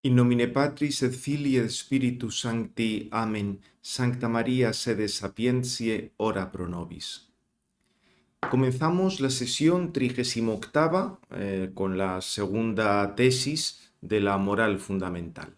In nomine Patris et Filii et Spiritus Sancti. Amen. Sancta María, sede sapientiae, ora pro nobis. Comenzamos la sesión 38ª con la segunda tesis de la moral fundamental.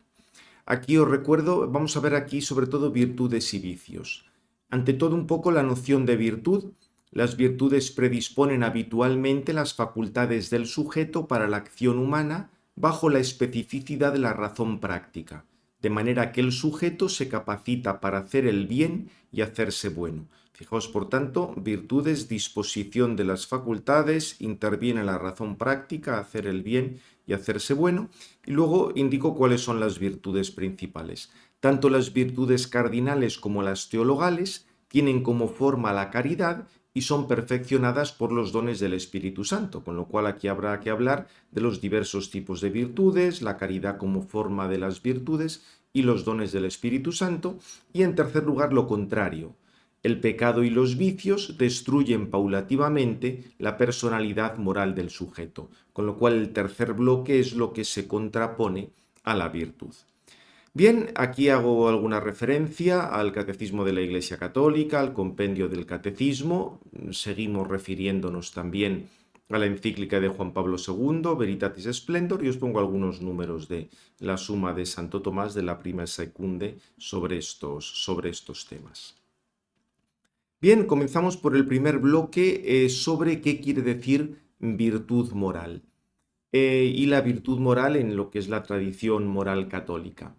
Aquí os recuerdo, vamos a ver aquí sobre todo virtudes y vicios. Ante todo un poco la noción de virtud. Las virtudes predisponen habitualmente las facultades del sujeto para la acción humana bajo la especificidad de la razón práctica, de manera que el sujeto se capacita para hacer el bien y hacerse bueno. Fijaos, por tanto, virtudes, disposición de las facultades, interviene la razón práctica, hacer el bien y hacerse bueno, y luego indico cuáles son las virtudes principales. Tanto las virtudes cardinales como las teologales tienen como forma la caridad y son perfeccionadas por los dones del Espíritu Santo, con lo cual aquí habrá que hablar de los diversos tipos de virtudes, la caridad como forma de las virtudes y los dones del Espíritu Santo, y en tercer lugar lo contrario. El pecado y los vicios destruyen paulativamente la personalidad moral del sujeto, con lo cual el tercer bloque es lo que se contrapone a la virtud. Bien, aquí hago alguna referencia al Catecismo de la Iglesia Católica, al Compendio del Catecismo. Seguimos refiriéndonos también a la encíclica de Juan Pablo II, Veritatis Splendor, y os pongo algunos números de la Suma de Santo Tomás de la Prima Secunde sobre estos temas. Bien, comenzamos por el primer bloque sobre qué quiere decir virtud moral y la virtud moral en lo que es la tradición moral católica.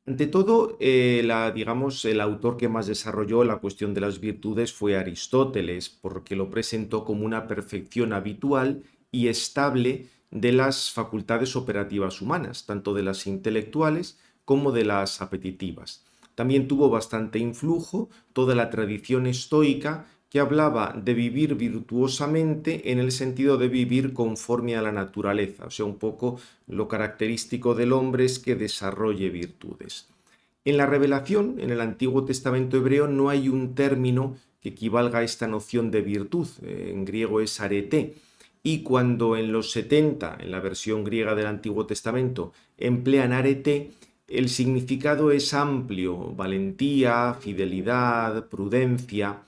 Ante todo, el autor que más desarrolló la cuestión de las virtudes fue Aristóteles, porque lo presentó como una perfección habitual y estable de las facultades operativas humanas, tanto de las intelectuales como de las apetitivas. También tuvo bastante influjo toda la tradición estoica que hablaba de vivir virtuosamente en el sentido de vivir conforme a la naturaleza, o sea, un poco lo característico del hombre es que desarrolle virtudes. En la revelación, en el Antiguo Testamento hebreo, no hay un término que equivalga a esta noción de virtud, en griego es arete, y cuando en los 70, en la versión griega del Antiguo Testamento, emplean arete, el significado es amplio: valentía, fidelidad, prudencia.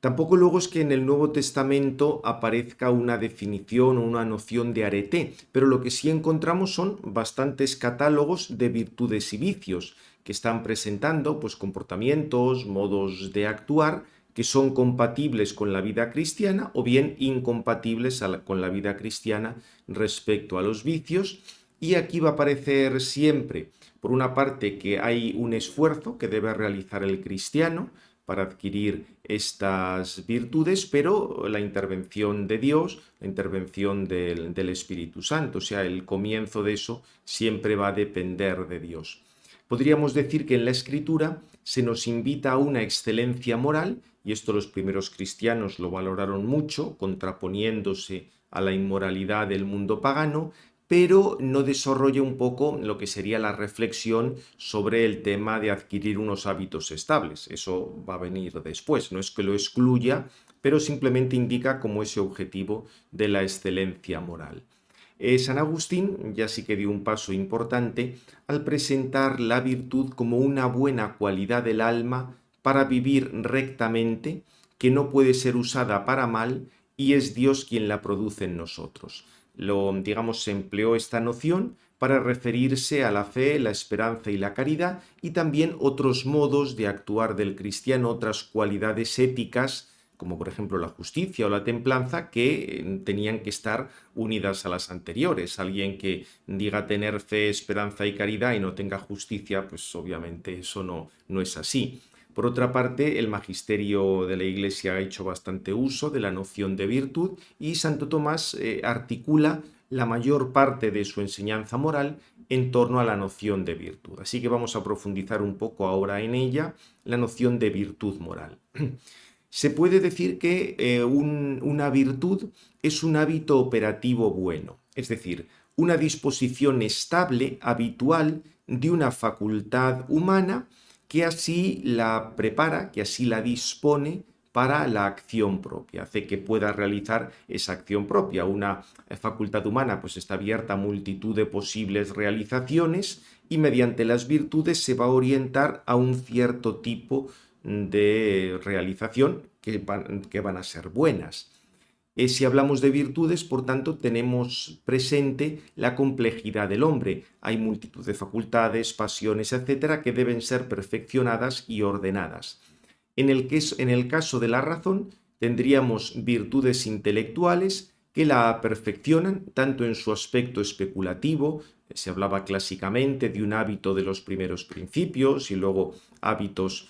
Tampoco luego es que en el Nuevo Testamento aparezca una definición o una noción de arete, pero lo que sí encontramos son bastantes catálogos de virtudes y vicios que están presentando pues comportamientos, modos de actuar que son compatibles con la vida cristiana o bien incompatibles con la vida cristiana respecto a los vicios. Y aquí va a aparecer siempre, por una parte, que hay un esfuerzo que debe realizar el cristiano para adquirir estas virtudes, pero la intervención de Dios, la intervención del Espíritu Santo, o sea, el comienzo de eso siempre va a depender de Dios. Podríamos decir que en la Escritura se nos invita a una excelencia moral, y esto los primeros cristianos lo valoraron mucho, contraponiéndose a la inmoralidad del mundo pagano, pero no desarrolla un poco lo que sería la reflexión sobre el tema de adquirir unos hábitos estables. Eso va a venir después, no es que lo excluya, pero simplemente indica como ese objetivo de la excelencia moral. San Agustín ya sí que dio un paso importante al presentar la virtud como una buena cualidad del alma para vivir rectamente, que no puede ser usada para mal y es Dios quien la produce en nosotros. Se empleó esta noción para referirse a la fe, la esperanza y la caridad, y también otros modos de actuar del cristiano, otras cualidades éticas, como por ejemplo la justicia o la templanza, que tenían que estar unidas a las anteriores. Alguien que diga tener fe, esperanza y caridad y no tenga justicia, pues obviamente eso no es así. Por otra parte, el magisterio de la Iglesia ha hecho bastante uso de la noción de virtud y Santo Tomás articula la mayor parte de su enseñanza moral en torno a la noción de virtud. Así que vamos a profundizar un poco ahora en ella, la noción de virtud moral. Se puede decir que una virtud es un hábito operativo bueno, es decir, una disposición estable, habitual, de una facultad humana que así la prepara, que así la dispone para la acción propia, hace que pueda realizar esa acción propia. Una facultad humana pues está abierta a multitud de posibles realizaciones y mediante las virtudes se va a orientar a un cierto tipo de realización que van a ser buenas. Si hablamos de virtudes, por tanto, tenemos presente la complejidad del hombre. Hay multitud de facultades, pasiones, etcétera, que deben ser perfeccionadas y ordenadas. En el caso de la razón, tendríamos virtudes intelectuales que la perfeccionan tanto en su aspecto especulativo, se hablaba clásicamente de un hábito de los primeros principios y luego hábitos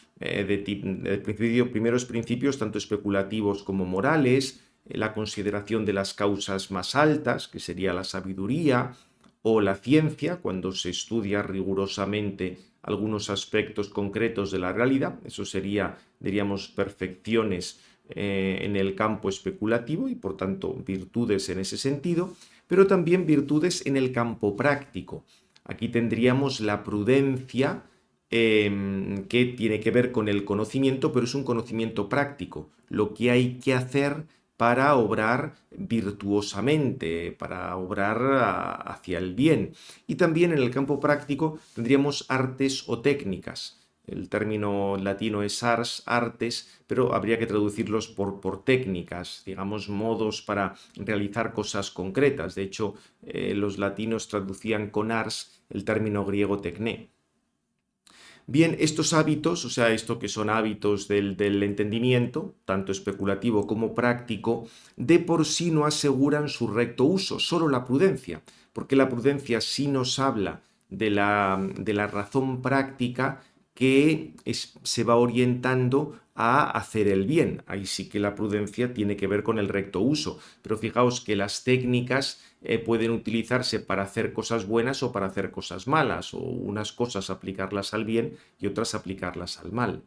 primeros principios tanto especulativos como morales, la consideración de las causas más altas, que sería la sabiduría, o la ciencia, cuando se estudia rigurosamente algunos aspectos concretos de la realidad. Eso sería, diríamos, perfecciones en el campo especulativo y, por tanto, virtudes en ese sentido, pero también virtudes en el campo práctico. Aquí tendríamos la prudencia, que tiene que ver con el conocimiento, pero es un conocimiento práctico, lo que hay que hacer para obrar virtuosamente, para obrar hacia el bien. Y también en el campo práctico tendríamos artes o técnicas. El término latino es ars, artes, pero habría que traducirlos por técnicas, digamos, modos para realizar cosas concretas. De hecho, los latinos traducían con ars el término griego tecné. Bien, estos hábitos, o sea, esto que son hábitos del entendimiento, tanto especulativo como práctico, de por sí no aseguran su recto uso, solo la prudencia, porque la prudencia sí nos habla de la razón práctica que se va orientando a hacer el bien. Ahí sí que la prudencia tiene que ver con el recto uso, pero fijaos que las técnicas pueden utilizarse para hacer cosas buenas o para hacer cosas malas, o unas cosas aplicarlas al bien y otras aplicarlas al mal.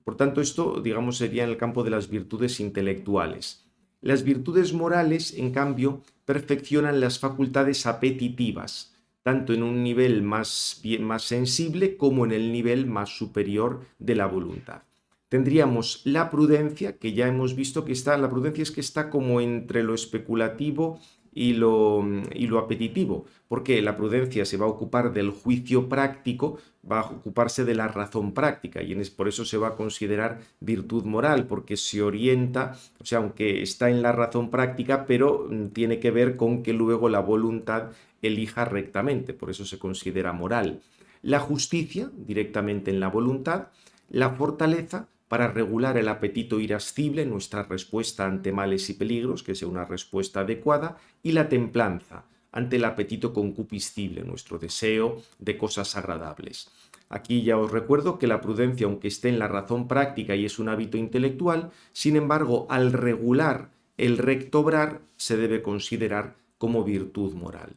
Por tanto, esto, digamos, sería en el campo de las virtudes intelectuales. Las virtudes morales, en cambio, perfeccionan las facultades apetitivas, tanto en un nivel más sensible como en el nivel más superior de la voluntad. Tendríamos la prudencia, que ya hemos visto que está, la prudencia es que está como entre lo especulativo y lo apetitivo, porque la prudencia se va a ocupar del juicio práctico, va a ocuparse de la razón práctica y por eso se va a considerar virtud moral, porque se orienta, o sea, aunque está en la razón práctica, pero tiene que ver con que luego la voluntad elija rectamente, por eso se considera moral. La justicia, directamente en la voluntad, la fortaleza, para regular el apetito irascible, nuestra respuesta ante males y peligros, que sea una respuesta adecuada, y la templanza, ante el apetito concupiscible, nuestro deseo de cosas agradables. Aquí ya os recuerdo que la prudencia, aunque esté en la razón práctica y es un hábito intelectual, sin embargo, al regular el recto obrar, se debe considerar como virtud moral.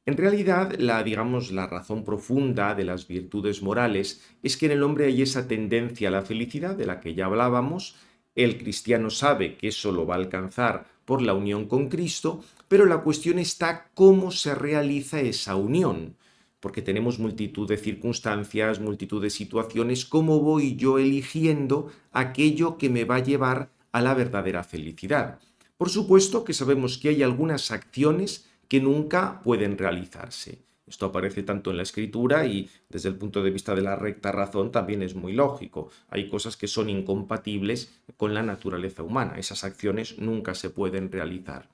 En realidad, la razón profunda de las virtudes morales es que en el hombre hay esa tendencia a la felicidad de la que ya hablábamos. El cristiano sabe que eso lo va a alcanzar por la unión con Cristo, pero la cuestión está cómo se realiza esa unión, porque tenemos multitud de circunstancias, multitud de situaciones, cómo voy yo eligiendo aquello que me va a llevar a la verdadera felicidad. Por supuesto que sabemos que hay algunas acciones que nunca pueden realizarse. Esto aparece tanto en la escritura y desde el punto de vista de la recta razón también es muy lógico. Hay cosas que son incompatibles con la naturaleza humana. Esas acciones nunca se pueden realizar.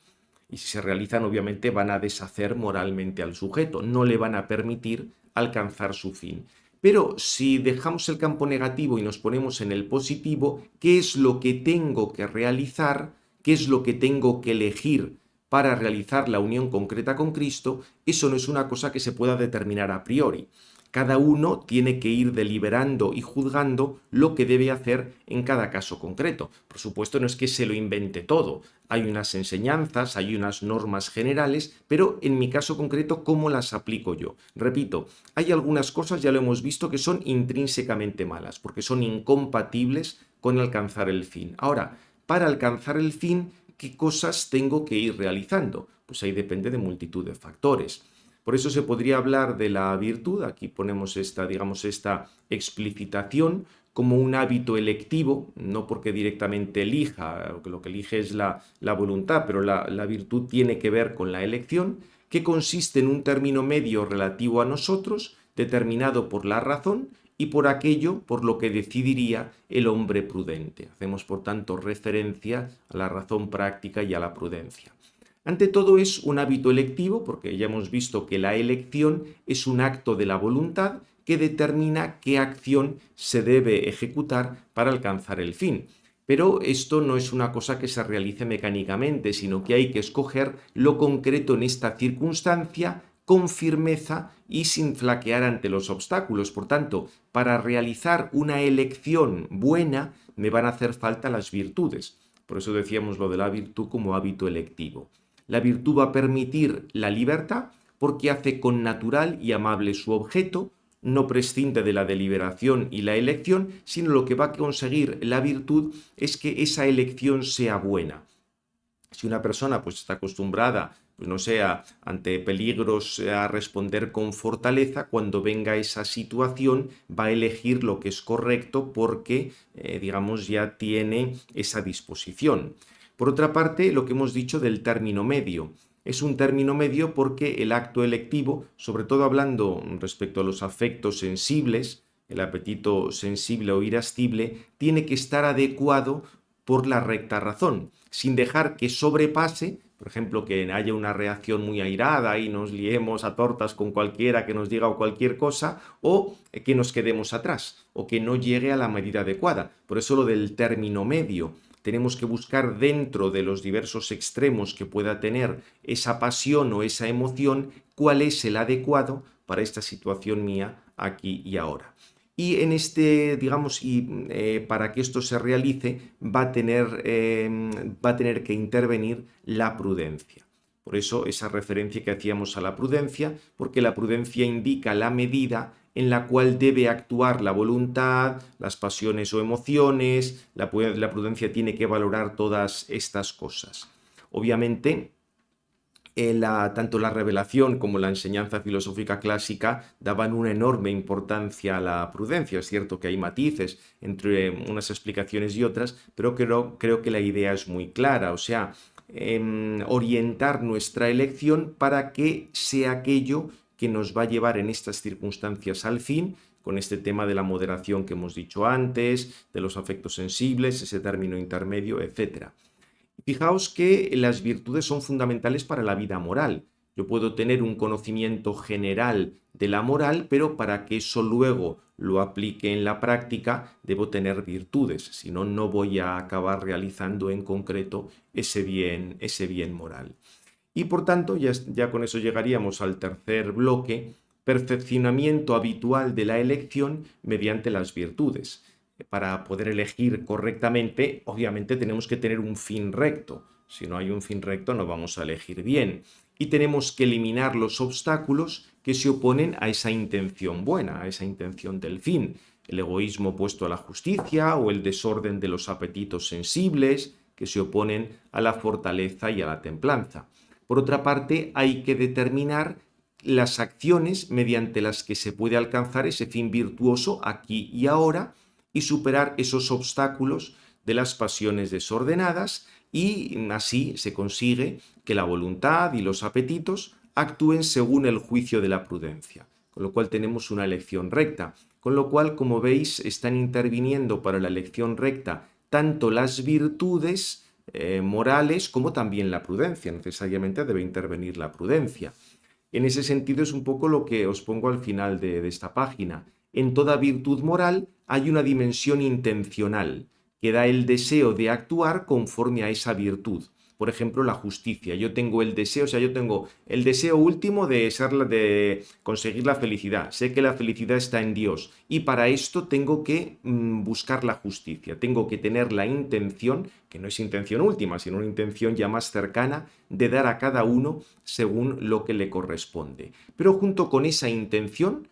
Y si se realizan, obviamente van a deshacer moralmente al sujeto, no le van a permitir alcanzar su fin. Pero si dejamos el campo negativo y nos ponemos en el positivo, ¿qué es lo que tengo que realizar? ¿Qué es lo que tengo que elegir para realizar la unión concreta con Cristo? Eso no es una cosa que se pueda determinar a priori. Cada uno tiene que ir deliberando y juzgando lo que debe hacer en cada caso concreto. Por supuesto, no es que se lo invente todo. Hay unas enseñanzas, hay unas normas generales, pero en mi caso concreto, ¿cómo las aplico yo? Repito, hay algunas cosas, ya lo hemos visto, que son intrínsecamente malas, porque son incompatibles con alcanzar el fin. Ahora, para alcanzar el fin, ¿qué cosas tengo que ir realizando? Pues ahí depende de multitud de factores. Por eso se podría hablar de la virtud, aquí ponemos esta explicitación como un hábito electivo, no porque directamente elija, lo que elige es la voluntad, pero la virtud tiene que ver con la elección, que consiste en un término medio relativo a nosotros, determinado por la razón y por aquello por lo que decidiría el hombre prudente. Hacemos, por tanto, referencia a la razón práctica y a la prudencia. Ante todo es un hábito electivo, porque ya hemos visto que la elección es un acto de la voluntad que determina qué acción se debe ejecutar para alcanzar el fin. Pero esto no es una cosa que se realice mecánicamente, sino que hay que escoger lo concreto en esta circunstancia con firmeza y sin flaquear ante los obstáculos. Por tanto, para realizar una elección buena me van a hacer falta las virtudes. Por eso decíamos lo de la virtud como hábito electivo. La virtud va a permitir la libertad porque hace con natural y amable su objeto, no prescinde de la deliberación y la elección, sino lo que va a conseguir la virtud es que esa elección sea buena. Si una persona pues está acostumbrada, pues no sea ante peligros a responder con fortaleza, cuando venga esa situación va a elegir lo que es correcto porque, digamos, ya tiene esa disposición. Por otra parte, lo que hemos dicho del término medio. Es un término medio porque el acto electivo, sobre todo hablando respecto a los afectos sensibles, el apetito sensible o irascible, tiene que estar adecuado por la recta razón, sin dejar que sobrepase, por ejemplo, que haya una reacción muy airada y nos liemos a tortas con cualquiera que nos diga o cualquier cosa, o que nos quedemos atrás, o que no llegue a la medida adecuada. Por eso lo del término medio. Tenemos que buscar dentro de los diversos extremos que pueda tener esa pasión o esa emoción, cuál es el adecuado para esta situación mía aquí y ahora. Y en este, digamos, para que esto se realice, va a tener que intervenir la prudencia. Por eso esa referencia que hacíamos a la prudencia, porque la prudencia indica la medida en la cual debe actuar la voluntad, las pasiones o emociones. La prudencia tiene que valorar todas estas cosas. Obviamente, tanto la revelación como la enseñanza filosófica clásica daban una enorme importancia a la prudencia. Es cierto que hay matices entre unas explicaciones y otras, pero creo que la idea es muy clara. O sea, orientar nuestra elección para que sea aquello que nos va a llevar en estas circunstancias al fin, con este tema de la moderación que hemos dicho antes, de los afectos sensibles, ese término intermedio, etc. Fijaos que las virtudes son fundamentales para la vida moral. Yo puedo tener un conocimiento general de la moral, pero para que eso luego lo aplique en la práctica, debo tener virtudes, si no, no voy a acabar realizando en concreto ese bien moral. Y por tanto, ya con eso llegaríamos al tercer bloque, perfeccionamiento habitual de la elección mediante las virtudes. Para poder elegir correctamente, obviamente tenemos que tener un fin recto. Si no hay un fin recto, no vamos a elegir bien. Y tenemos que eliminar los obstáculos que se oponen a esa intención buena, a esa intención del fin. El egoísmo opuesto a la justicia o el desorden de los apetitos sensibles que se oponen a la fortaleza y a la templanza. Por otra parte, hay que determinar las acciones mediante las que se puede alcanzar ese fin virtuoso aquí y ahora y superar esos obstáculos de las pasiones desordenadas, y así se consigue que la voluntad y los apetitos actúen según el juicio de la prudencia, con lo cual tenemos una elección recta, con lo cual, como veis, están interviniendo para la elección recta tanto las virtudes morales como también la prudencia. Necesariamente debe intervenir la prudencia. En ese sentido es un poco lo que os pongo al final de esta página. En toda virtud moral hay una dimensión intencional que da el deseo de actuar conforme a esa virtud. Por ejemplo, la justicia. Yo tengo el deseo, yo tengo el deseo último de conseguir la felicidad. Sé que la felicidad está en Dios y para esto tengo que buscar la justicia. Tengo que tener la intención, que no es intención última, sino una intención ya más cercana, de dar a cada uno según lo que le corresponde. Pero junto con esa intención,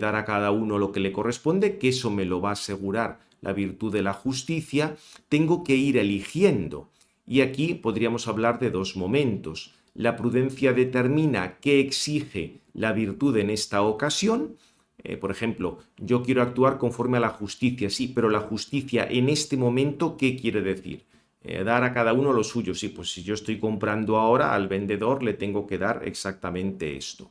dar a cada uno lo que le corresponde, que eso me lo va a asegurar la virtud de la justicia, tengo que ir eligiendo. Y aquí podríamos hablar de dos momentos. La prudencia determina qué exige la virtud en esta ocasión. Por ejemplo, yo quiero actuar conforme a la justicia, sí, pero la justicia en este momento, ¿qué quiere decir? Dar a cada uno lo suyo, sí, pues si yo estoy comprando ahora al vendedor le tengo que dar exactamente esto.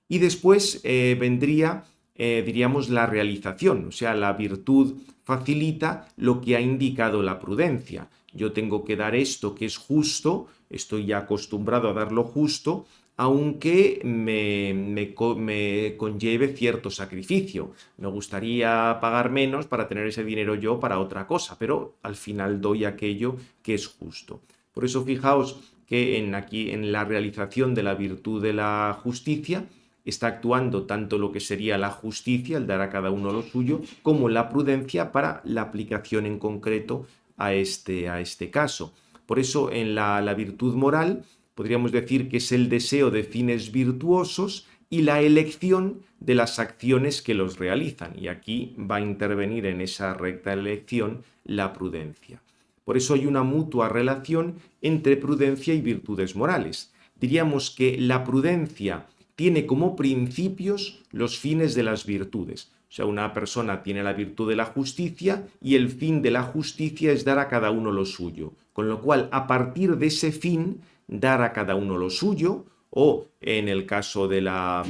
Y después vendría diríamos, la realización, o sea, la virtud facilita lo que ha indicado la prudencia. Yo tengo que dar esto que es justo, estoy ya acostumbrado a dar lo justo, aunque me conlleve cierto sacrificio. Me gustaría pagar menos para tener ese dinero yo para otra cosa, pero al final doy aquello que es justo. Por eso fijaos que aquí en la realización de la virtud de la justicia está actuando tanto lo que sería la justicia, el dar a cada uno lo suyo, como la prudencia para la aplicación en concreto a este caso. Por eso en la virtud moral podríamos decir que es el deseo de fines virtuosos y la elección de las acciones que los realizan. Y aquí va a intervenir en esa recta elección la prudencia. Por eso hay una mutua relación entre prudencia y virtudes morales. Diríamos que la prudencia tiene como principios los fines de las virtudes. O sea, una persona tiene la virtud de la justicia y el fin de la justicia es dar a cada uno lo suyo. Con lo cual, a partir de ese fin, dar a cada uno lo suyo, o en el caso de la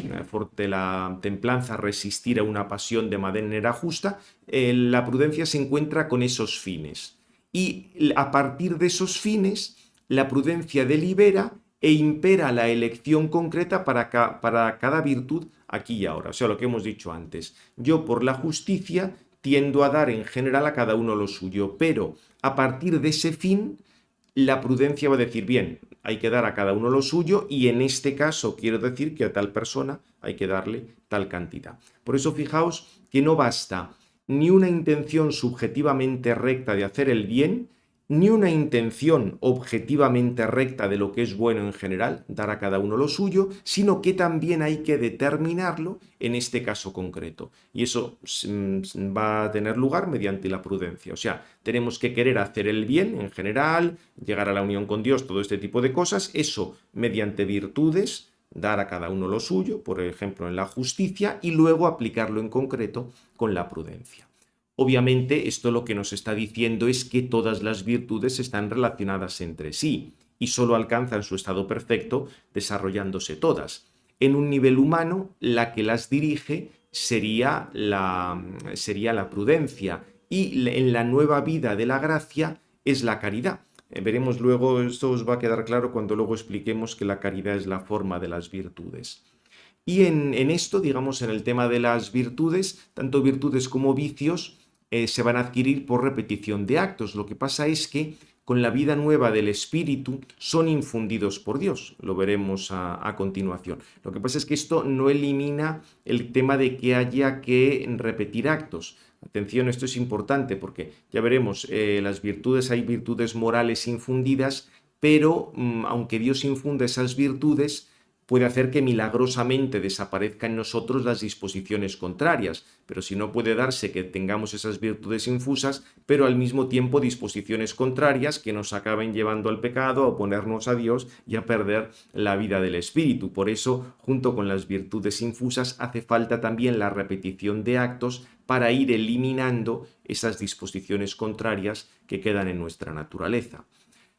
templanza, resistir a una pasión de manera justa, la prudencia se encuentra con esos fines. Y a partir de esos fines, la prudencia delibera e impera la elección concreta para cada virtud aquí y ahora. O sea, lo que hemos dicho antes. Yo por la justicia tiendo a dar en general a cada uno lo suyo, pero a partir de ese fin, la prudencia va a decir, bien, hay que dar a cada uno lo suyo y en este caso quiero decir que a tal persona hay que darle tal cantidad. Por eso fijaos que no basta ni una intención subjetivamente recta de hacer el bien, ni una intención objetivamente recta de lo que es bueno en general, dar a cada uno lo suyo, sino que también hay que determinarlo en este caso concreto. Y eso va a tener lugar mediante la prudencia. O sea, tenemos que querer hacer el bien en general, llegar a la unión con Dios, todo este tipo de cosas, eso mediante virtudes, dar a cada uno lo suyo, por ejemplo en la justicia, y luego aplicarlo en concreto con la prudencia. Obviamente esto lo que nos está diciendo es que todas las virtudes están relacionadas entre sí y solo alcanzan su estado perfecto desarrollándose todas. En un nivel humano, la que las dirige sería la prudencia y en la nueva vida de la gracia es la caridad. Veremos luego, esto os va a quedar claro cuando luego expliquemos que la caridad es la forma de las virtudes. Y en esto, digamos, en el tema de las virtudes, tanto virtudes como vicios se van a adquirir por repetición de actos. Lo que pasa es que con la vida nueva del espíritu son infundidos por Dios. Lo veremos a continuación. Lo que pasa es que esto no elimina el tema de que haya que repetir actos. Atención, esto es importante porque ya veremos, las virtudes, hay virtudes morales infundidas, pero aunque Dios infunda esas virtudes, puede hacer que milagrosamente desaparezcan en nosotros las disposiciones contrarias, pero si no puede darse que tengamos esas virtudes infusas, pero al mismo tiempo disposiciones contrarias que nos acaben llevando al pecado, a oponernos a Dios y a perder la vida del espíritu. Por eso, junto con las virtudes infusas, hace falta también la repetición de actos para ir eliminando esas disposiciones contrarias que quedan en nuestra naturaleza.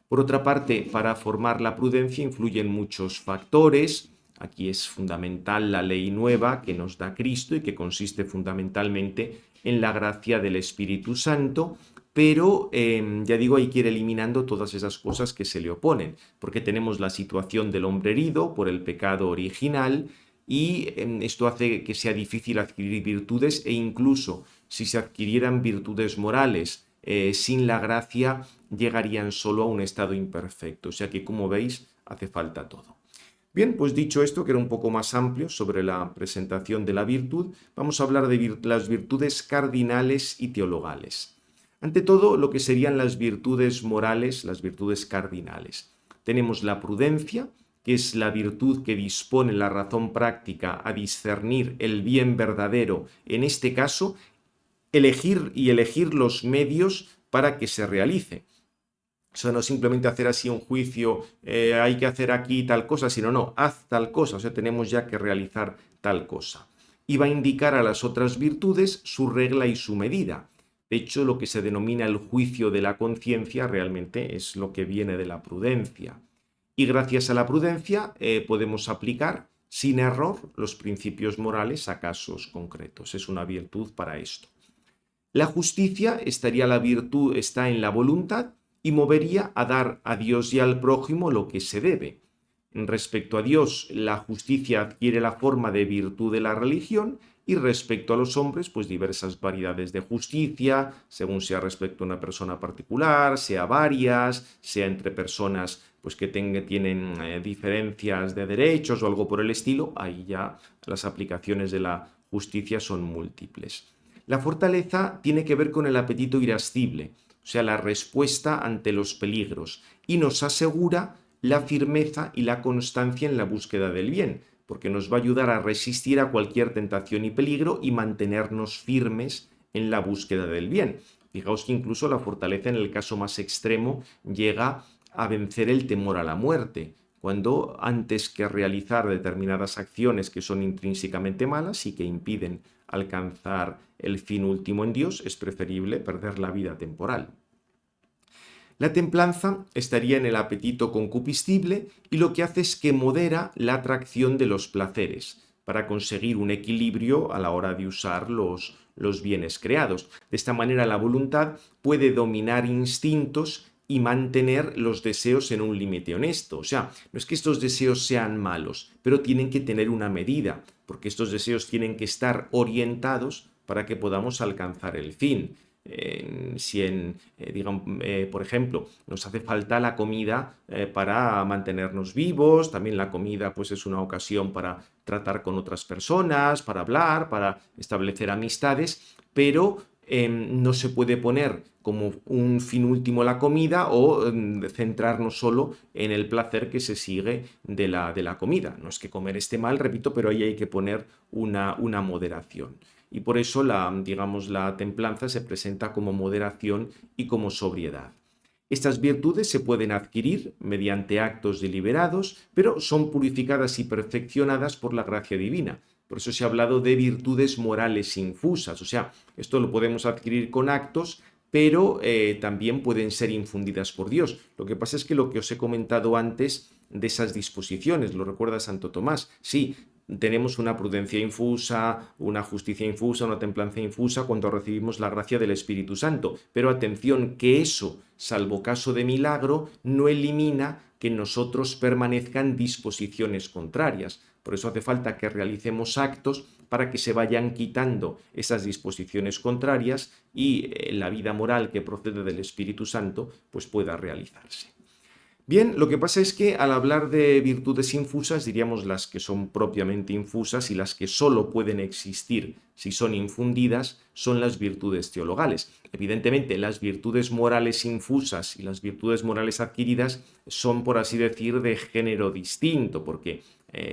Por otra parte, para formar la prudencia influyen muchos factores. Aquí es fundamental la ley nueva que nos da Cristo y que consiste fundamentalmente en la gracia del Espíritu Santo, pero ya digo, hay que ir eliminando todas esas cosas que se le oponen, porque tenemos la situación del hombre herido por el pecado original y esto hace que sea difícil adquirir virtudes e incluso si se adquirieran virtudes morales sin la gracia llegarían solo a un estado imperfecto. O sea que, como veis, hace falta todo. Bien, pues dicho esto, que era un poco más amplio sobre la presentación de la virtud, vamos a hablar de las virtudes cardinales y teologales. Ante todo, lo que serían las virtudes morales, las virtudes cardinales. Tenemos la prudencia, que es la virtud que dispone la razón práctica a discernir el bien verdadero, en este caso, elegir los medios para que se realice. O sea, no simplemente hacer así un juicio, hay que hacer aquí tal cosa, sino no, haz tal cosa, o sea, tenemos ya que realizar tal cosa. Y va a indicar a las otras virtudes su regla y su medida. De hecho, lo que se denomina el juicio de la conciencia realmente es lo que viene de la prudencia. Y gracias a la prudencia podemos aplicar sin error los principios morales a casos concretos. Es una virtud para esto. La justicia está en la voluntad y movería a dar a Dios y al prójimo lo que se debe. Respecto a Dios, la justicia adquiere la forma de virtud de la religión, y respecto a los hombres, pues diversas variedades de justicia, según sea respecto a una persona particular, sea varias, sea entre personas pues que tienen diferencias de derechos o algo por el estilo. Ahí ya las aplicaciones de la justicia son múltiples. La fortaleza tiene que ver con el apetito irascible, o sea, la respuesta ante los peligros, y nos asegura la firmeza y la constancia en la búsqueda del bien, porque nos va a ayudar a resistir a cualquier tentación y peligro y mantenernos firmes en la búsqueda del bien. Fijaos que incluso la fortaleza, en el caso más extremo, llega a vencer el temor a la muerte, cuando antes que realizar determinadas acciones que son intrínsecamente malas y que impiden alcanzar el fin último en Dios, es preferible perder la vida temporal. La templanza estaría en el apetito concupiscible, y lo que hace es que modera la atracción de los placeres para conseguir un equilibrio a la hora de usar los bienes creados. De esta manera la voluntad puede dominar instintos y mantener los deseos en un límite honesto. O sea, no es que estos deseos sean malos, pero tienen que tener una medida, porque estos deseos tienen que estar orientados para que podamos alcanzar el fin. Por ejemplo, nos hace falta la comida para mantenernos vivos, también la comida pues es una ocasión para tratar con otras personas, para hablar, para establecer amistades, pero no se puede poner como un fin último la comida o centrarnos solo en el placer que se sigue de la comida. No es que comer esté mal, repito, pero ahí hay que poner una moderación. Y por eso la templanza se presenta como moderación y como sobriedad. Estas virtudes se pueden adquirir mediante actos deliberados, pero son purificadas y perfeccionadas por la gracia divina. Por eso se ha hablado de virtudes morales infusas. O sea, esto lo podemos adquirir con actos, pero también pueden ser infundidas por Dios. Lo que pasa es que lo que os he comentado antes de esas disposiciones, lo recuerda Santo Tomás, sí, tenemos una prudencia infusa, una justicia infusa, una templanza infusa cuando recibimos la gracia del Espíritu Santo. Pero atención, que eso, salvo caso de milagro, no elimina que en nosotros permanezcan disposiciones contrarias. Por eso hace falta que realicemos actos para que se vayan quitando esas disposiciones contrarias y la vida moral que procede del Espíritu Santo pues pueda realizarse. Bien, lo que pasa es que al hablar de virtudes infusas, diríamos las que son propiamente infusas, y las que solo pueden existir si son infundidas son las virtudes teologales. Evidentemente, las virtudes morales infusas y las virtudes morales adquiridas son, por así decir, de género distinto, porque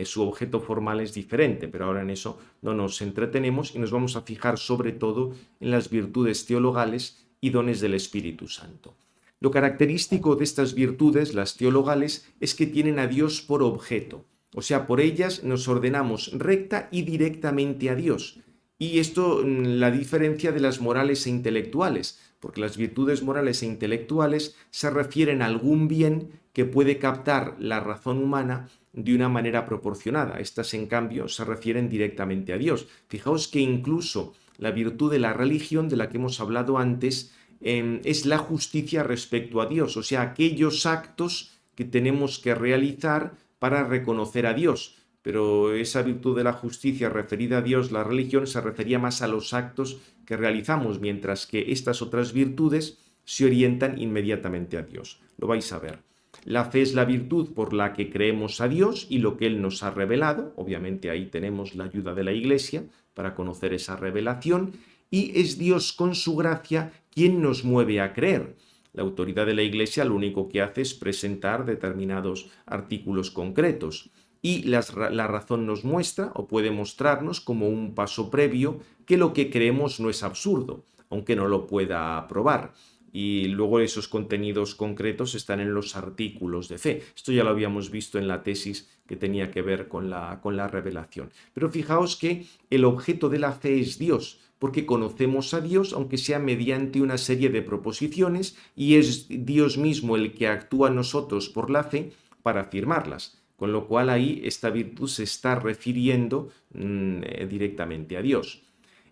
su objeto formal es diferente, pero ahora en eso no nos entretenemos y nos vamos a fijar sobre todo en las virtudes teologales y dones del Espíritu Santo. Lo característico de estas virtudes, las teologales, es que tienen a Dios por objeto. O sea, por ellas nos ordenamos recta y directamente a Dios. Y esto la diferencia de las morales e intelectuales, porque las virtudes morales e intelectuales se refieren a algún bien que puede captar la razón humana de una manera proporcionada. Estas, en cambio, se refieren directamente a Dios. Fijaos que incluso la virtud de la religión, de la que hemos hablado antes, es la justicia respecto a Dios, o sea, aquellos actos que tenemos que realizar para reconocer a Dios. Pero esa virtud de la justicia referida a Dios, la religión, se refería más a los actos que realizamos, mientras que estas otras virtudes se orientan inmediatamente a Dios. Lo vais a ver. La fe es la virtud por la que creemos a Dios y lo que Él nos ha revelado. Obviamente ahí tenemos la ayuda de la Iglesia para conocer esa revelación. Y es Dios con su gracia quien nos mueve a creer. La autoridad de la Iglesia lo único que hace es presentar determinados artículos concretos. Y la razón nos muestra o puede mostrarnos como un paso previo que lo que creemos no es absurdo, aunque no lo pueda probar. Y luego esos contenidos concretos están en los artículos de fe. Esto ya lo habíamos visto en la tesis que tenía que ver con la revelación. Pero fijaos que el objeto de la fe es Dios, porque conocemos a Dios, aunque sea mediante una serie de proposiciones, y es Dios mismo el que actúa en nosotros por la fe para afirmarlas. con lo cual ahí esta virtud se está refiriendo directamente a Dios.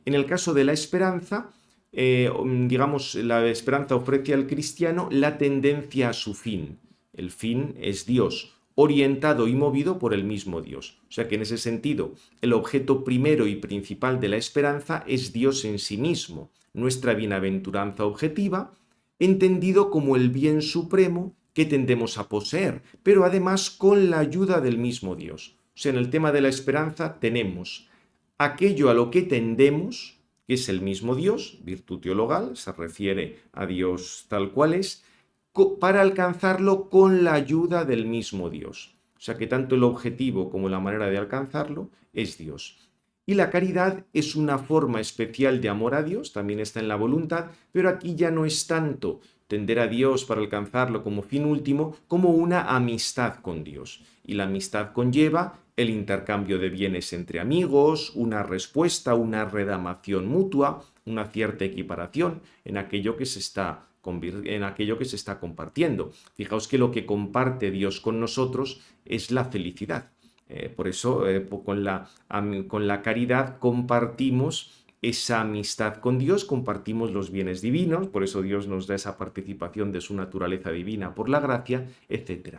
En el caso de la esperanza, digamos, la esperanza ofrece al cristiano la tendencia a su fin. El fin es Dios, orientado y movido por el mismo Dios. O sea que en ese sentido, el objeto primero y principal de la esperanza es Dios en sí mismo, nuestra bienaventuranza objetiva, entendido como el bien supremo que tendemos a poseer, pero además con la ayuda del mismo Dios. O sea, en el tema de la esperanza tenemos aquello a lo que tendemos, que es el mismo Dios, virtud teologal, se refiere a Dios tal cual es, para alcanzarlo con la ayuda del mismo Dios. O sea que tanto el objetivo como la manera de alcanzarlo es Dios. Y la caridad es una forma especial de amor a Dios, también está en la voluntad, pero aquí ya no es tanto tender a Dios para alcanzarlo como fin último, como una amistad con Dios. Y la amistad conlleva el intercambio de bienes entre amigos, una respuesta, una redamación mutua, una cierta equiparación en aquello que se está compartiendo. Fijaos que lo que comparte Dios con nosotros es la felicidad. Por eso, con la caridad compartimos esa amistad con Dios, compartimos los bienes divinos, por eso Dios nos da esa participación de su naturaleza divina por la gracia, etc.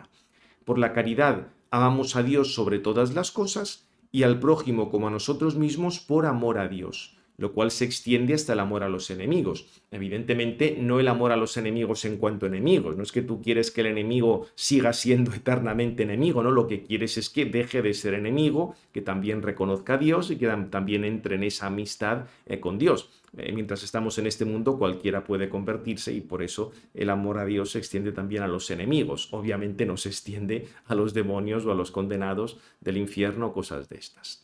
Por la caridad amamos a Dios sobre todas las cosas y al prójimo como a nosotros mismos por amor a Dios, lo cual se extiende hasta el amor a los enemigos. Evidentemente, no el amor a los enemigos en cuanto enemigos, no es que tú quieres que el enemigo siga siendo eternamente enemigo, ¿no? Lo que quieres es que deje de ser enemigo, que también reconozca a Dios y que también entre en esa amistad con Dios. Mientras estamos en este mundo, cualquiera puede convertirse y por eso el amor a Dios se extiende también a los enemigos. Obviamente no se extiende a los demonios o a los condenados del infierno o cosas de estas.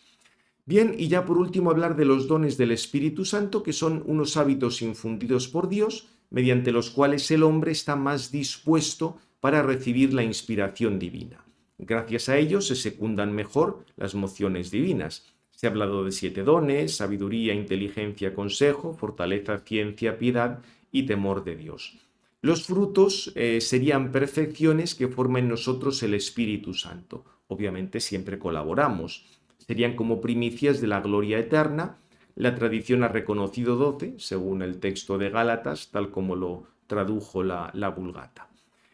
Bien, y ya por último hablar de los dones del Espíritu Santo, que son unos hábitos infundidos por Dios, mediante los cuales el hombre está más dispuesto para recibir la inspiración divina. Gracias a ellos se secundan mejor las mociones divinas. Se ha hablado de 7 dones: sabiduría, inteligencia, consejo, fortaleza, ciencia, piedad y temor de Dios. Los frutos serían perfecciones que forman en nosotros el Espíritu Santo. Obviamente siempre colaboramos. Serían como primicias de la gloria eterna. La tradición ha reconocido 12, según el texto de Gálatas, tal como lo tradujo la Vulgata.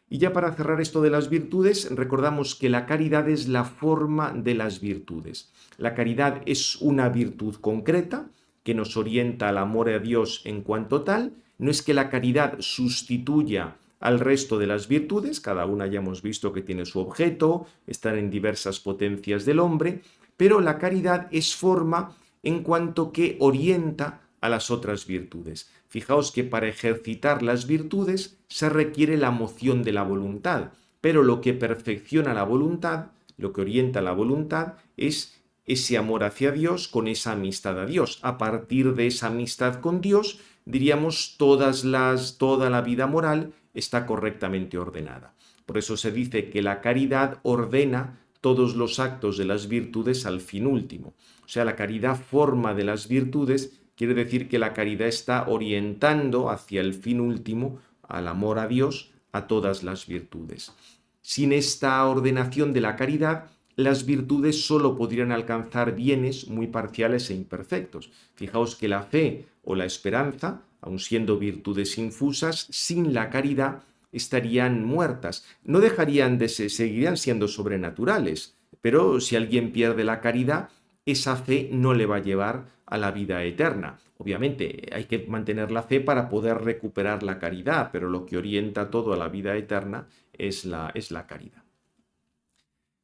Y ya para cerrar esto de las virtudes, recordamos que la caridad es la forma de las virtudes. La caridad es una virtud concreta que nos orienta al amor a Dios en cuanto tal. No es que la caridad sustituya al resto de las virtudes, cada una ya hemos visto que tiene su objeto, están en diversas potencias del hombre, pero la caridad es forma en cuanto que orienta a las otras virtudes. Fijaos que para ejercitar las virtudes se requiere la moción de la voluntad, pero lo que perfecciona la voluntad, lo que orienta la voluntad, es ese amor hacia Dios con esa amistad a Dios. A partir de esa amistad con Dios, diríamos, toda la vida moral está correctamente ordenada. Por eso se dice que la caridad ordena todos los actos de las virtudes al fin último. O sea, la caridad forma de las virtudes, quiere decir que la caridad está orientando hacia el fin último, al amor a Dios, a todas las virtudes. Sin esta ordenación de la caridad, las virtudes solo podrían alcanzar bienes muy parciales e imperfectos. Fijaos que la fe o la esperanza, aun siendo virtudes infusas, sin la caridad estarían muertas. No dejarían de ser, seguirían siendo sobrenaturales, pero si alguien pierde la caridad, esa fe no le va a llevar a la vida eterna. Obviamente hay que mantener la fe para poder recuperar la caridad, pero lo que orienta todo a la vida eterna es la caridad.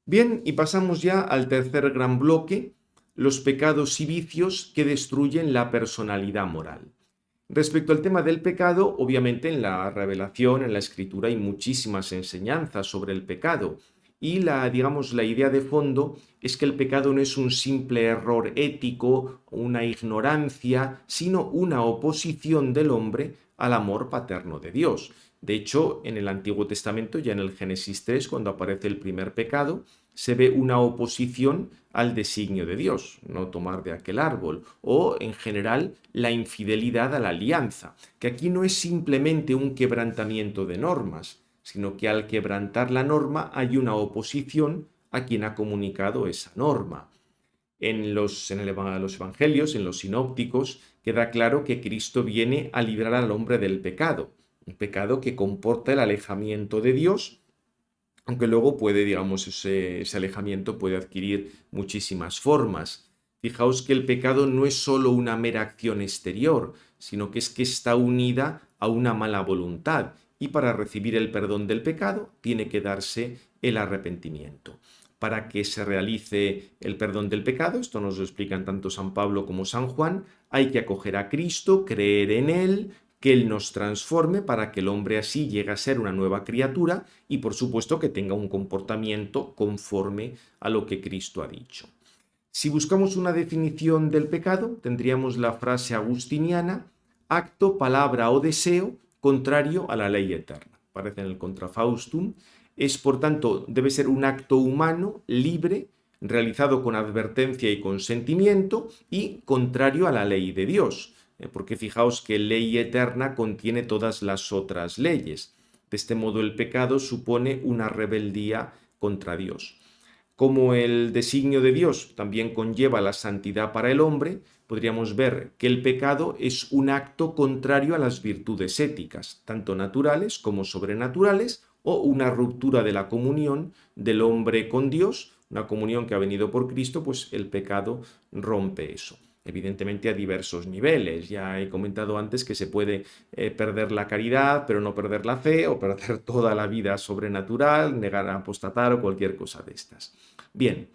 Bien, y pasamos ya al tercer gran bloque, los pecados y vicios que destruyen la personalidad moral. Respecto al tema del pecado, obviamente en la revelación, en la escritura, hay muchísimas enseñanzas sobre el pecado. Y la idea de fondo es que el pecado no es un simple error ético, una ignorancia, sino una oposición del hombre al amor paterno de Dios. De hecho, en el Antiguo Testamento, ya en el Génesis 3, cuando aparece el primer pecado, se ve una oposición al designio de Dios, no tomar de aquel árbol, o en general la infidelidad a la alianza, que aquí no es simplemente un quebrantamiento de normas, sino que al quebrantar la norma hay una oposición a quien ha comunicado esa norma. Los evangelios, en los sinópticos, queda claro que Cristo viene a librar al hombre del pecado, un pecado que comporta el alejamiento de Dios, aunque luego puede, digamos, ese alejamiento puede adquirir muchísimas formas. Fijaos que el pecado no es solo una mera acción exterior, sino que es que está unida a una mala voluntad, y para recibir el perdón del pecado tiene que darse el arrepentimiento. Para que se realice el perdón del pecado, esto nos lo explican tanto San Pablo como San Juan, hay que acoger a Cristo, creer en Él, que Él nos transforme para que el hombre así llegue a ser una nueva criatura y por supuesto que tenga un comportamiento conforme a lo que Cristo ha dicho. Si buscamos una definición del pecado, tendríamos la frase agustiniana: acto, palabra o deseo contrario a la ley eterna. Aparece en el Contrafaustum. Es, por tanto, debe ser un acto humano, libre, realizado con advertencia y consentimiento y contrario a la ley de Dios. Porque fijaos que ley eterna contiene todas las otras leyes. De este modo, el pecado supone una rebeldía contra Dios. Como el designio de Dios también conlleva la santidad para el hombre, podríamos ver que el pecado es un acto contrario a las virtudes éticas, tanto naturales como sobrenaturales, o una ruptura de la comunión del hombre con Dios, una comunión que ha venido por Cristo, pues el pecado rompe eso. Evidentemente a diversos niveles. Ya he comentado antes que se puede perder la caridad, pero no perder la fe, o perder toda la vida sobrenatural, negar a apostatar o cualquier cosa de estas. Bien,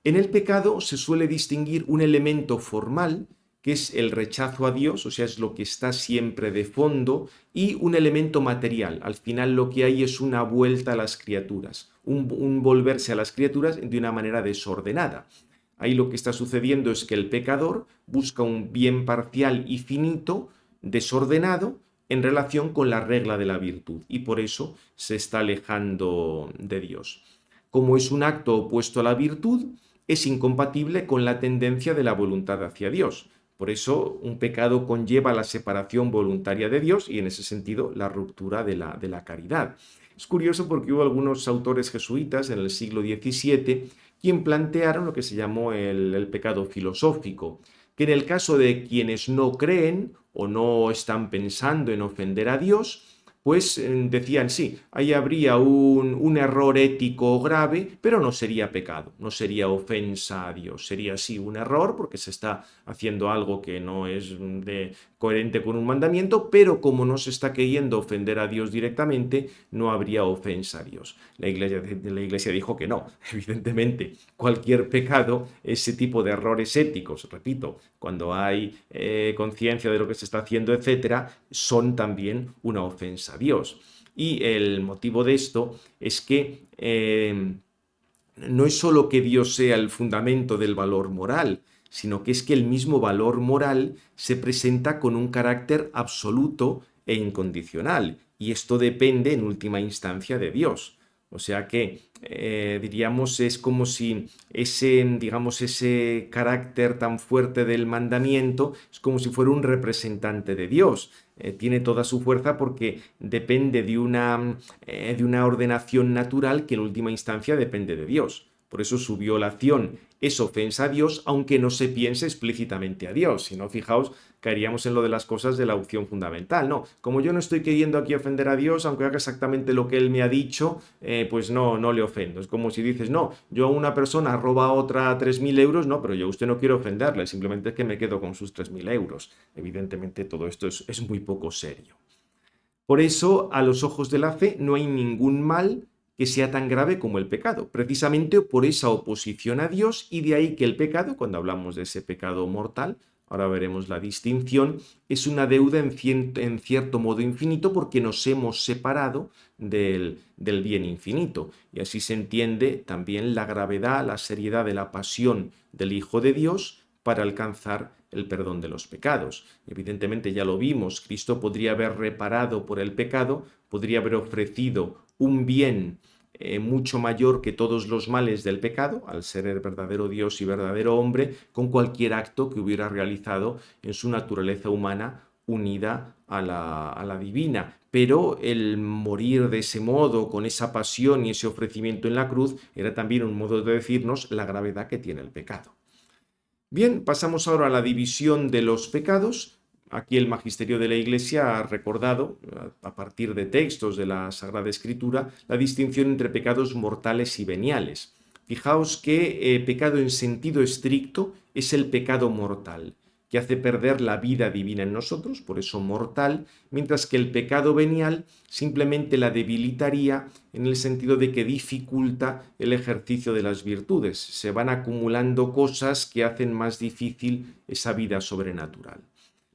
en el pecado se suele distinguir un elemento formal, que es el rechazo a Dios, o sea, es lo que está siempre de fondo, y un elemento material. Al final lo que hay es una vuelta a las criaturas, un volverse a las criaturas de una manera desordenada. Ahí lo que está sucediendo es que el pecador busca un bien parcial y finito, desordenado, en relación con la regla de la virtud, y por eso se está alejando de Dios. Como es un acto opuesto a la virtud, es incompatible con la tendencia de la voluntad hacia Dios. Por eso un pecado conlleva la separación voluntaria de Dios y en ese sentido la ruptura de la caridad. Es curioso porque hubo algunos autores jesuitas en el siglo XVII quien plantearon lo que se llamó el pecado filosófico, que en el caso de quienes no creen o no están pensando en ofender a Dios, pues decían, sí, ahí habría un error ético grave, pero no sería pecado, no sería ofensa a Dios, sería sí un error porque se está haciendo algo que no es coherente con un mandamiento, pero como no se está queriendo ofender a Dios directamente, no habría ofensa a Dios. La iglesia dijo que no, evidentemente, cualquier pecado, ese tipo de errores éticos, repito, cuando hay conciencia de lo que se está haciendo, etcétera, son también una ofensa a Dios. Y el motivo de esto es que no es solo que Dios sea el fundamento del valor moral, sino que es que el mismo valor moral se presenta con un carácter absoluto e incondicional, y esto depende en última instancia de Dios. O sea que, diríamos, es como si ese carácter tan fuerte del mandamiento es como si fuera un representante de Dios. Tiene toda su fuerza porque depende de una ordenación natural que en última instancia depende de Dios. Por eso su violación es ofensa a Dios, aunque no se piense explícitamente a Dios. Si no, fijaos, caeríamos en lo de las cosas de la opción fundamental. No, como yo no estoy queriendo aquí ofender a Dios, aunque haga exactamente lo que Él me ha dicho, pues no le ofendo. Es como si dices, no, yo a una persona roba a otra 3.000 euros, no, pero yo a usted no quiero ofenderle, simplemente es que me quedo con sus 3.000 euros. Evidentemente todo esto es muy poco serio. Por eso, a los ojos de la fe, no hay ningún mal que sea tan grave como el pecado, precisamente por esa oposición a Dios, y de ahí que el pecado, cuando hablamos de ese pecado mortal, ahora veremos la distinción, es una deuda en cierto modo infinito porque nos hemos separado del bien infinito. Y así se entiende también la gravedad, la seriedad de la pasión del Hijo de Dios para alcanzar el perdón de los pecados. Evidentemente ya lo vimos, Cristo podría haber reparado por el pecado, podría haber ofrecido un bien mucho mayor que todos los males del pecado, al ser el verdadero Dios y verdadero hombre, con cualquier acto que hubiera realizado en su naturaleza humana unida a la divina. Pero el morir de ese modo, con esa pasión y ese ofrecimiento en la cruz, era también un modo de decirnos la gravedad que tiene el pecado. Bien, pasamos ahora a la división de los pecados. Aquí el magisterio de la Iglesia ha recordado, a partir de textos de la Sagrada Escritura, la distinción entre pecados mortales y veniales. Fijaos que pecado en sentido estricto es el pecado mortal, que hace perder la vida divina en nosotros, por eso mortal, mientras que el pecado venial simplemente la debilitaría en el sentido de que dificulta el ejercicio de las virtudes. Se van acumulando cosas que hacen más difícil esa vida sobrenatural.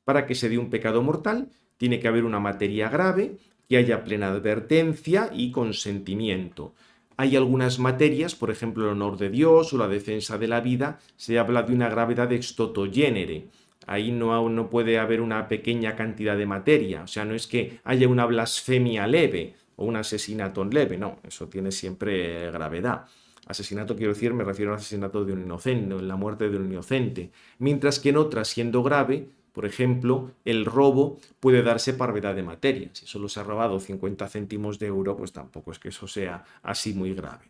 Para que se dé un pecado mortal, tiene que haber una materia grave, que haya plena advertencia y consentimiento. Hay algunas materias, por ejemplo el honor de Dios o la defensa de la vida, se habla de una gravedad ex toto genere. Ahí no puede haber una pequeña cantidad de materia, o sea, no es que haya una blasfemia leve o un asesinato leve, no, eso tiene siempre gravedad. Asesinato quiero decir, me refiero al asesinato de un inocente, la muerte de un inocente. Mientras que en otras, siendo grave, por ejemplo, el robo puede darse por gravedad de materia. Si solo se ha robado 50 céntimos de euro, pues tampoco es que eso sea así muy grave.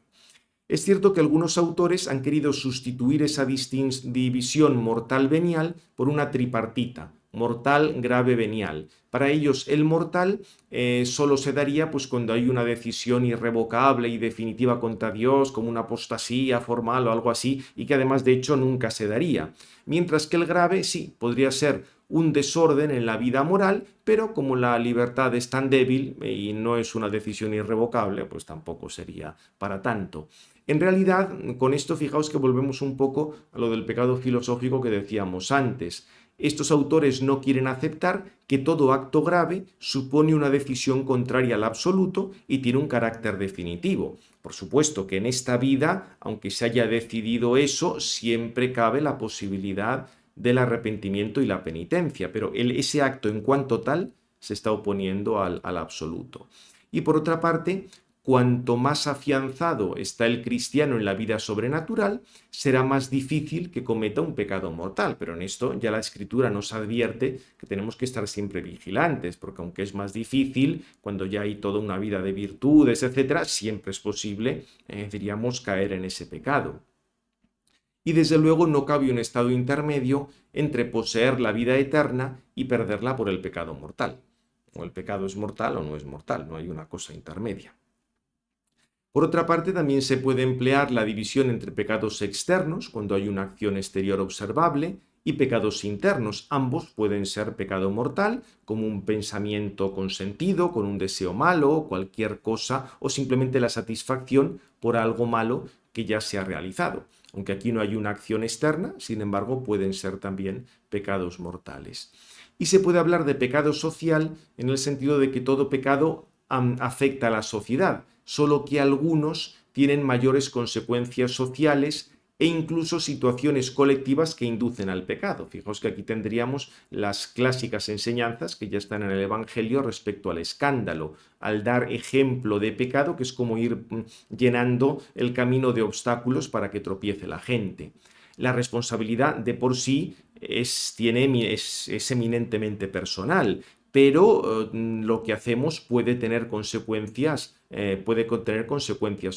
Es cierto que algunos autores han querido sustituir esa división mortal-venial por una tripartita, mortal, grave, venial. Para ellos el mortal solo se daría pues, cuando hay una decisión irrevocable y definitiva contra Dios, como una apostasía formal o algo así, y que además de hecho nunca se daría. Mientras que el grave sí, podría ser un desorden en la vida moral, pero como la libertad es tan débil y no es una decisión irrevocable, pues tampoco sería para tanto. En realidad, con esto fijaos que volvemos un poco a lo del pecado filosófico que decíamos antes. Estos autores no quieren aceptar que todo acto grave supone una decisión contraria al absoluto y tiene un carácter definitivo. Por supuesto que en esta vida, aunque se haya decidido eso, siempre cabe la posibilidad del arrepentimiento y la penitencia, pero ese acto en cuanto tal se está oponiendo al absoluto. Y por otra parte, cuanto más afianzado está el cristiano en la vida sobrenatural, será más difícil que cometa un pecado mortal. Pero en esto ya la Escritura nos advierte que tenemos que estar siempre vigilantes, porque aunque es más difícil, cuando ya hay toda una vida de virtudes, etc., siempre es posible, diríamos, caer en ese pecado. Y desde luego no cabe un estado intermedio entre poseer la vida eterna y perderla por el pecado mortal. O el pecado es mortal o no es mortal, no hay una cosa intermedia. Por otra parte, también se puede emplear la división entre pecados externos, cuando hay una acción exterior observable, y pecados internos. Ambos pueden ser pecado mortal, como un pensamiento consentido, con un deseo malo, cualquier cosa, o simplemente la satisfacción por algo malo que ya se ha realizado. Aunque aquí no hay una acción externa, sin embargo, pueden ser también pecados mortales. Y se puede hablar de pecado social en el sentido de que todo pecado afecta a la sociedad, solo que algunos tienen mayores consecuencias sociales e incluso situaciones colectivas que inducen al pecado. Fijaos que aquí tendríamos las clásicas enseñanzas que ya están en el Evangelio respecto al escándalo, al dar ejemplo de pecado, que es como ir llenando el camino de obstáculos para que tropiece la gente. La responsabilidad de por sí es eminentemente personal, pero lo que hacemos puede tener consecuencias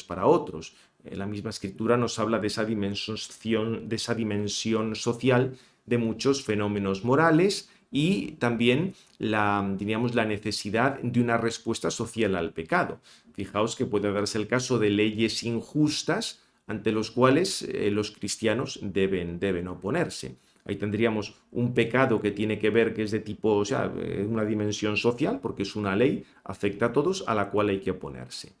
para otros. La misma Escritura nos habla de esa dimensión social de muchos fenómenos morales y también la necesidad de una respuesta social al pecado. Fijaos que puede darse el caso de leyes injustas ante los cuales los cristianos deben oponerse. Ahí tendríamos un pecado que tiene que ver, que es de tipo, o sea, una dimensión social, porque es una ley, afecta a todos, a la cual hay que oponerse.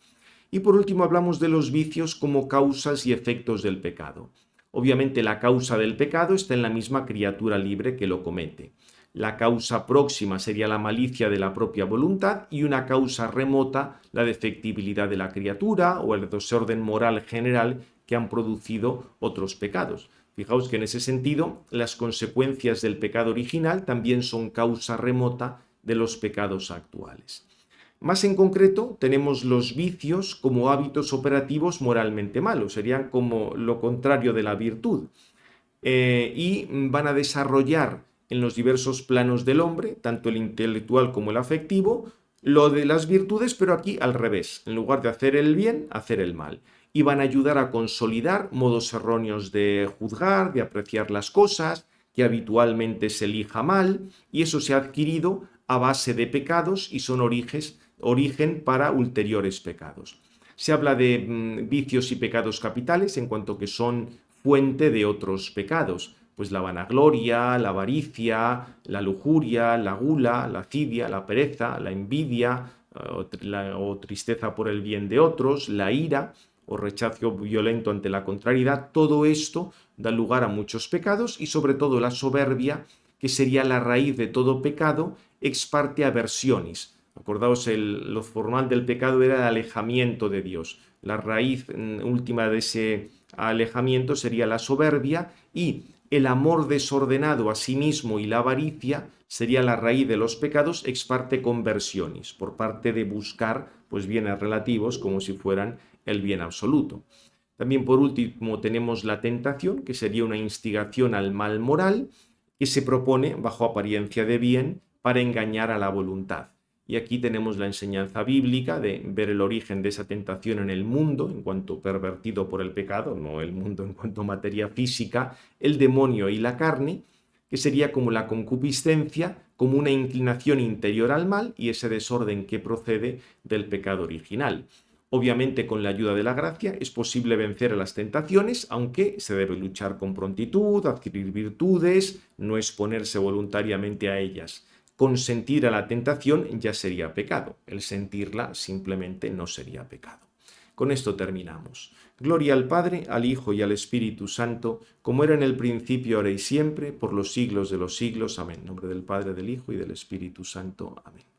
Y por último hablamos de los vicios como causas y efectos del pecado. Obviamente la causa del pecado está en la misma criatura libre que lo comete. La causa próxima sería la malicia de la propia voluntad y una causa remota la defectibilidad de la criatura o el desorden moral general que han producido otros pecados. Fijaos que en ese sentido las consecuencias del pecado original también son causa remota de los pecados actuales. Más en concreto, tenemos los vicios como hábitos operativos moralmente malos, serían como lo contrario de la virtud, y van a desarrollar en los diversos planos del hombre, tanto el intelectual como el afectivo, lo de las virtudes, pero aquí al revés, en lugar de hacer el bien, hacer el mal. Y van a ayudar a consolidar modos erróneos de juzgar, de apreciar las cosas, que habitualmente se elija mal, y eso se ha adquirido a base de pecados y son origen para ulteriores pecados. Se habla de vicios y pecados capitales en cuanto que son fuente de otros pecados, pues la vanagloria, la avaricia, la lujuria, la gula, la lascivia, la pereza, la envidia o tristeza por el bien de otros, la ira o rechazo violento ante la contrariedad. Todo esto da lugar a muchos pecados y sobre todo la soberbia, que sería la raíz de todo pecado, ex parte aversionis. Acordaos, lo formal del pecado era el alejamiento de Dios. La raíz última de ese alejamiento sería la soberbia, y el amor desordenado a sí mismo y la avaricia sería la raíz de los pecados ex parte conversionis, por parte de buscar pues bienes relativos como si fueran el bien absoluto. También por último tenemos la tentación, que sería una instigación al mal moral que se propone bajo apariencia de bien para engañar a la voluntad. Y aquí tenemos la enseñanza bíblica de ver el origen de esa tentación en el mundo en cuanto pervertido por el pecado, no el mundo en cuanto materia física, el demonio y la carne, que sería como la concupiscencia, como una inclinación interior al mal y ese desorden que procede del pecado original. Obviamente, con la ayuda de la gracia es posible vencer a las tentaciones, aunque se debe luchar con prontitud, adquirir virtudes, no exponerse voluntariamente a ellas. Consentir a la tentación ya sería pecado, el sentirla simplemente no sería pecado. Con esto terminamos. Gloria al Padre, al Hijo y al Espíritu Santo, como era en el principio, ahora y siempre, por los siglos de los siglos. Amén. En nombre del Padre, del Hijo y del Espíritu Santo. Amén.